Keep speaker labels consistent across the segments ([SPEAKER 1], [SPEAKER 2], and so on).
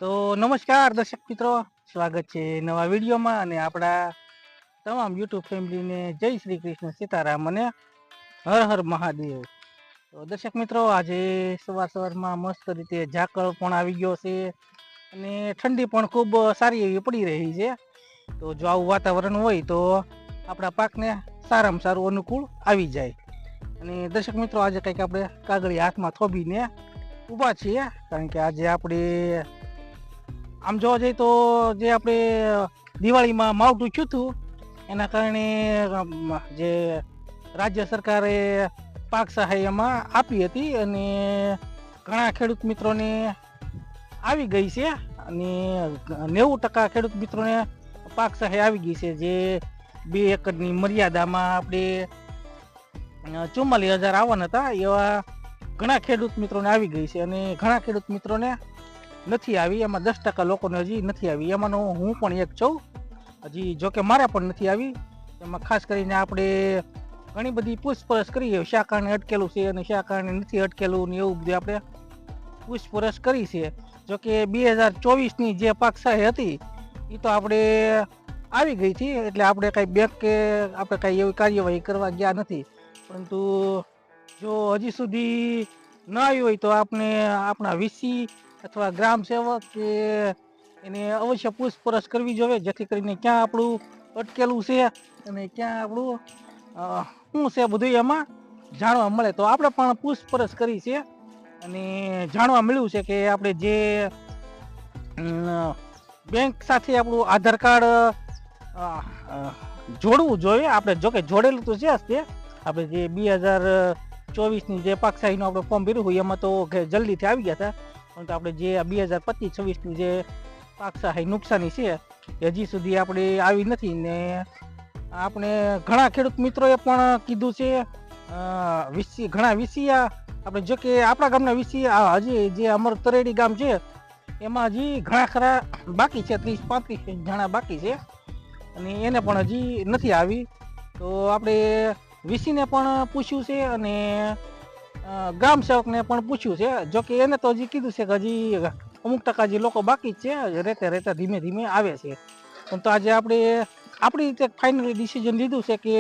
[SPEAKER 1] તો નમસ્કાર દર્શક મિત્રો, સ્વાગત છે નવા વિડીયોમાં અને આપણા તમામ યુટ્યુબ ફેમિલીને જય શ્રી કૃષ્ણ, સીતારામ અને હર હર મહાદેવ. તો દર્શક મિત્રો, આજે સવારમાં મસ્ત રીતે ઝાકળ પણ આવી ગયો છે અને ઠંડી પણ ખૂબ સારી એવી પડી રહી છે. તો જો આવું વાતાવરણ હોય તો આપણા પાકને સારામાં સારું અનુકૂળ આવી જાય. અને દર્શક મિત્રો, આજે કંઈક આપણે કાગળી હાથમાં થોભીને ઊભા છીએ, કારણ કે આજે આપણે આમ જોવા જઈએ તો જે આપણે દિવાળીમાં માવઠું થયું હતું એના કારણે જે રાજ્ય સરકારે પાક સહાય એમાં આપી હતી અને ઘણા ખેડૂત મિત્રોને આવી ગઈ છે અને 90% ખેડૂત મિત્રોને પાક સહાય આવી ગઈ છે. જે 2 એકરની મર્યાદામાં આપણે 44,000 આવવાના હતા એવા ઘણા ખેડૂત મિત્રોને આવી ગઈ છે અને ઘણા ખેડૂત મિત્રોને નથી આવી. એમાં 10% લોકોને હજી નથી આવી. એમાંનો હું પણ એક છું. હજી જોકે મારે પણ નથી આવી. એમાં ખાસ કરીને આપણે ઘણી બધી પૂછપરછ કરીએ, શા કારણે અટકેલું છે અને શા કારણે નથી અટકેલું ને એવું બધું આપણે પૂછપરછ કરી છે. જોકે 2024ની જે પાક સહાય હતી એ તો આપણે આવી ગઈ હતી, એટલે આપણે કાંઈ બેંક કે આપણે કાંઈ એવી કાર્યવાહી કરવા ગયા નથી. પરંતુ જો હજી સુધી ન આવી હોય તો આપણે આપણા વીસી અથવા ગ્રામ સેવક કે એને અવશ્ય પૂછપરછ કરવી જોઈએ, જેથી કરીને ક્યાં આપણું અટકેલું છે અને ક્યાં આપણું શું છે બધું એમાં જાણવા મળે. તો આપણે પણ પૂછપરછ કરી છે અને જાણવા મળ્યું છે કે આપણે જે બેંક સાથે આપણું આધાર કાર્ડ જોડવું જોઈએ. આપણે જોકે જોડેલું તો છે જ તે. આપણે જે 2024ની જે પાક સહાયનું આપણે ફોર્મ ભર્યું હોય એમાં તો જલ્દીથી આવી ગયા હતા, પરંતુ આપણે જે 2025-26ની જે પાક સહાય નુકસાની છે એ હજી સુધી આપણે આવી નથી. ને આપણે ઘણા ખેડૂત મિત્રોએ પણ કીધું છે, ઘણા વીસીયા આપણે જો કે આપણા ગામના વીસીયા હજી જે અમર તરેડી ગામ છે એમાં હજી ઘણા ખરા બાકી છે, 30-35 જણા બાકી છે અને એને પણ હજી નથી આવી. તો આપણે વીસીને પણ પૂછ્યું છે અને ગ્રામ સેવકને પણ પૂછ્યું છે. જોકે એને તો હજી કીધું છે કે હજી અમુક ટકા જે લોકો બાકી જ છે, રહેતા ધીમે ધીમે આવે છે. પણ તો આજે આપણે આપણી રીતે ફાઇનલી ડિસિઝન લીધું છે કે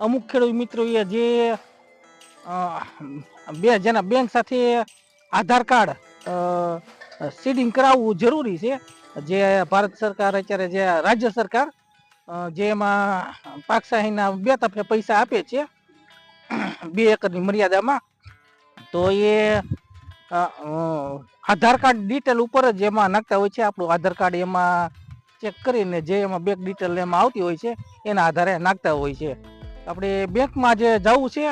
[SPEAKER 1] અમુક ખેડૂત મિત્રોએ જે જેના બેંક સાથે આધાર કાર્ડ સીડિંગ કરાવવું જરૂરી છે, જે ભારત સરકાર અત્યારે જે રાજ્ય સરકાર જેમાં પાક સહાયના 2 તરફે પૈસા આપે છે 2 એકરની મર્યાદામાં, તો એ આધાર કાર્ડ ડિટેલ ઉપર જ એમાં નાખતા હોય છે. આપણું આધાર કાર્ડ એમાં ચેક કરીને જે એમાં બેંક ડિટેલ એમાં આવતી હોય છે એના આધારે નાખતા હોય છે. આપણે બેંકમાં જે જવું છે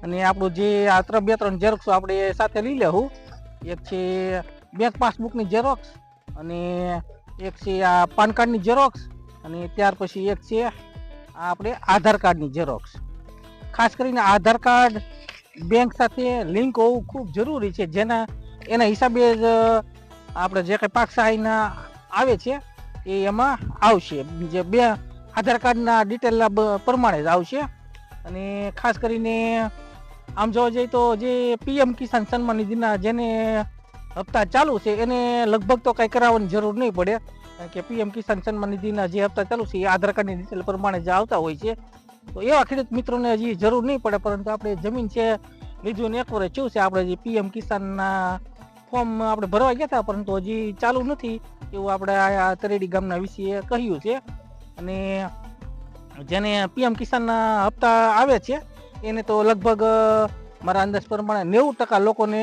[SPEAKER 1] અને આપણું જે આ 2-3 ઝેરોક્ષ આપણે સાથે લઈ લેવું. એક છે બેંક પાસબુકની ઝેરોક્ષ અને એક છે આ પાન કાર્ડની ઝેરોક્ષ અને ત્યાર પછી એક છે આપણે આધાર કાર્ડની ઝેરોક્ષ. ખાસ કરીને આધાર કાર્ડ બેંક સાથે લિંક હોવું ખૂબ જરૂરી છે, એના હિસાબે જ આપણે જે કંઈ પાક સહાયના આવે છે એ એમાં આવશે. જે બે આધાર કાર્ડના ડિટેલના પ્રમાણે જ આવશે. અને ખાસ કરીને આમ જોવા જઈએ તો જે પીએમ કિસાન સન્માન નિધિના જેને હપ્તા ચાલુ છે એને લગભગ તો કંઈ કરાવવાની જરૂર નહીં પડે, કારણ કે પીએમ કિસાન સન્માન નિધિના જે હપ્તા ચાલુ છે એ આધાર કાર્ડની ડિટેલ પ્રમાણે જ આવતા હોય છે. તો એવા ખેડૂત મિત્રોને હજી જરૂર નહીં પડે, પરંતુ આપણે જમીન છે લીધું ને 1 વર્ષ થયું છે, આપણે જે પીએમ કિસાનના ફોર્મ આપણે ભરવા ગયા હતા પરંતુ હજી ચાલુ નથી એવું આપણે આ તરેડી ગામના વીસીએ કહ્યું છે. અને જેને પીએમ કિસાનના હપ્તા આવે છે એને તો લગભગ મારા અંદાજ પ્રમાણે 90% લોકોને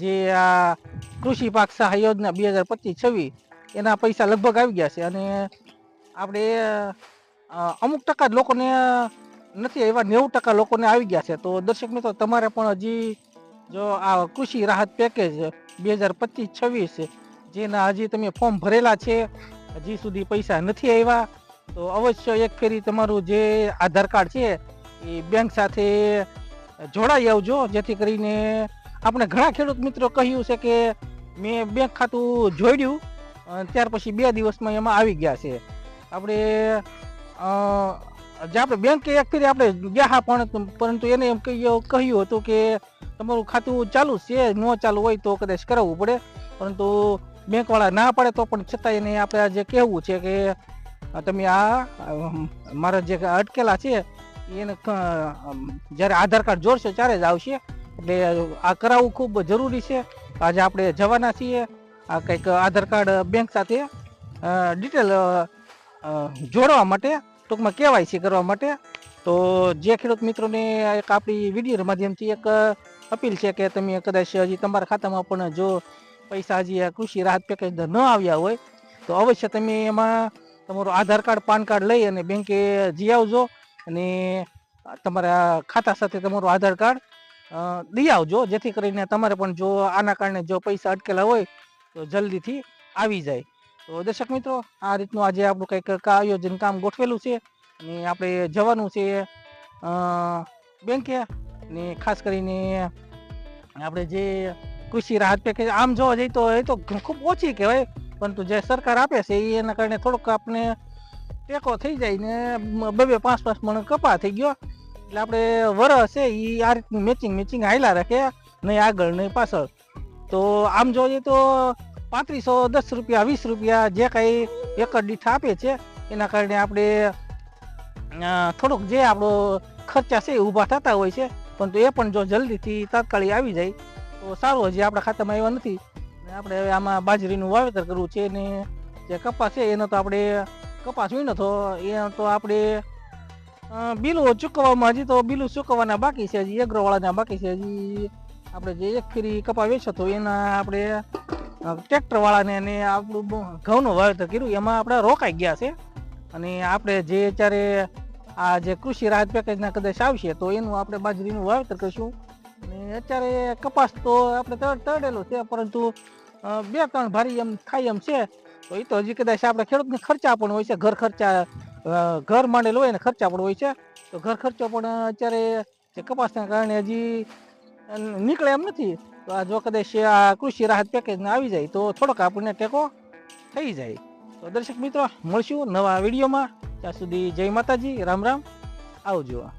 [SPEAKER 1] જે આ કૃષિ પાક સહાય યોજના 2025-26 એના પૈસા લગભગ આવી ગયા છે. અને આપણે અમુક ટકા જ લોકોને નથી આવ્યા, 90% લોકોને આવી ગયા છે. તો દર્શક મિત્રો, તમારે પણ હજી જો આ કૃષિ રાહત પેકેજ 2025-26 જેના હજી તમે ફોર્મ ભરેલા છે, હજી સુધી પૈસા નથી આવ્યા, તો અવશ્ય એક ફેરી તમારું જે આધાર કાર્ડ છે એ બેંક સાથે જોડાઈ આવજો, જેથી કરીને આપણે ઘણા ખેડૂત મિત્રો કહ્યું છે કે મેં બેંક ખાતું જોડ્યું ત્યાર પછી 2 દિવસમાં એમાં આવી ગયા છે. આપણે જે આપણે બેંકે એક ફેરી આપણે ગયા પણ, પરંતુ એને એમ કહ્યું હતું કે તમારું ખાતું ચાલુ છે, ન ચાલુ હોય તો કદાચ કરાવવું પડે. પરંતુ બેંકવાળા ના પડે તો પણ છતાં એને આપણે આજે કહેવું છે કે તમે આ મારા જે અટકેલા છે એને જ્યારે આધાર કાર્ડ જોડશો ત્યારે જ આવશે. એટલે આ કરાવવું ખૂબ જરૂરી છે. આજે આપણે જવાના છીએ આ કંઈક આધાર કાર્ડ બેંક સાથે ડિટેલ જોડવા માટે, ટૂંકમાં KYC કરવા માટે. તો જે ખેડૂત મિત્રોને એક આપણી વિડીયો માધ્યમથી એક અપીલ છે કે તમે કદાચ હજી તમારા ખાતામાં પણ જો પૈસા હજી કૃષિ રાહત પેકેજ ન આવ્યા હોય તો અવશ્ય તમે એમાં તમારું આધાર કાર્ડ પાન કાર્ડ લઈ અને બેંકે જઈ આવજો અને તમારા ખાતા સાથે તમારું આધાર કાર્ડ દઈ આવજો, જેથી કરીને તમારે પણ જો આના કારણે જો પૈસા અટકેલા હોય તો જલ્દીથી આવી જાય. તો દર્શક મિત્રો, આ રીતનું આજે આપણું કંઈક આયોજન કામ ગોઠવેલું છે અને આપણે જવાનું છે બેંકે. ને ખાસ કરીને આપણે જે કૃષિ રાહત પેકેજ આમ જોવા જઈએ તો એ તો ખૂબ ઓછી કહેવાય, પરંતુ જે સરકાર આપે છે એના કારણે થોડોક આપણે ટેકો થઈ જાય ને 2-5 મણ કપા થઈ ગયો. એટલે આપણે વરસ છે એ આ રીતનું મેચિંગ હાયલા રાખે, નહીં આગળ નહીં પાછળ. તો આમ જોઈએ તો 3510 રૂપિયા 20 રૂપિયા જે કાંઈ એકર દીઠ આપે છે એના કારણે આપણે થોડોક જે આપણો ખર્ચા છે એ ઊભા થતા હોય છે, પરંતુ એ પણ જો જલ્દીથી તાત્કાલિક આવી જાય તો સારું. હજી આપણા ખાતામાં આવ્યા નથી ને આપણે હવે આમાં બાજરીનું વાવેતર કરવું છે ને જે કપાસ છે એનો તો આપણે કપાસ વીણો તો એ તો આપણે બિલો ચૂકવવામાં હજી તો બિલું ચૂકવવાના બાકી છે, હજી એગ્રોવાળાના બાકી છે. હજી આપણે જે એક ફેરી કપા વેચો તો એના આપણે ટ્રેક્ટરવાળાને અને આપણું ઘઉંનું વાવેતર કર્યું એમાં આપણે રોકાઈ ગયા છે. અને આપણે જે અત્યારે આ જે કૃષિ રાહત પેકેજના કદાચ આવશે તો એનું આપણે બાજરીનું વાવેતર કરીશું. અને અત્યારે કપાસ તો આપણે તળેલો છે, પરંતુ 2-3 ભારી એમ થાય એમ છે. તો એ તો હજી કદાચ આપણે ખેડૂતને ખર્ચા પણ હોય છે, ઘર ખર્ચા ઘર માંડેલો હોય ને ખર્ચા પણ હોય છે. તો ઘર ખર્ચો પણ અત્યારે જે કપાસના કારણે હજી નીકળે એમ નથી. તો આ જો કદાચ આ કૃષિ રાહત પેકેજને આવી જાય તો થોડોક આપણને ટેકો થઈ જાય. તો દર્શક મિત્રો, મળશું નવા વિડીયોમાં. ત્યાં સુધી જય માતાજી, રામ રામ, આવજો.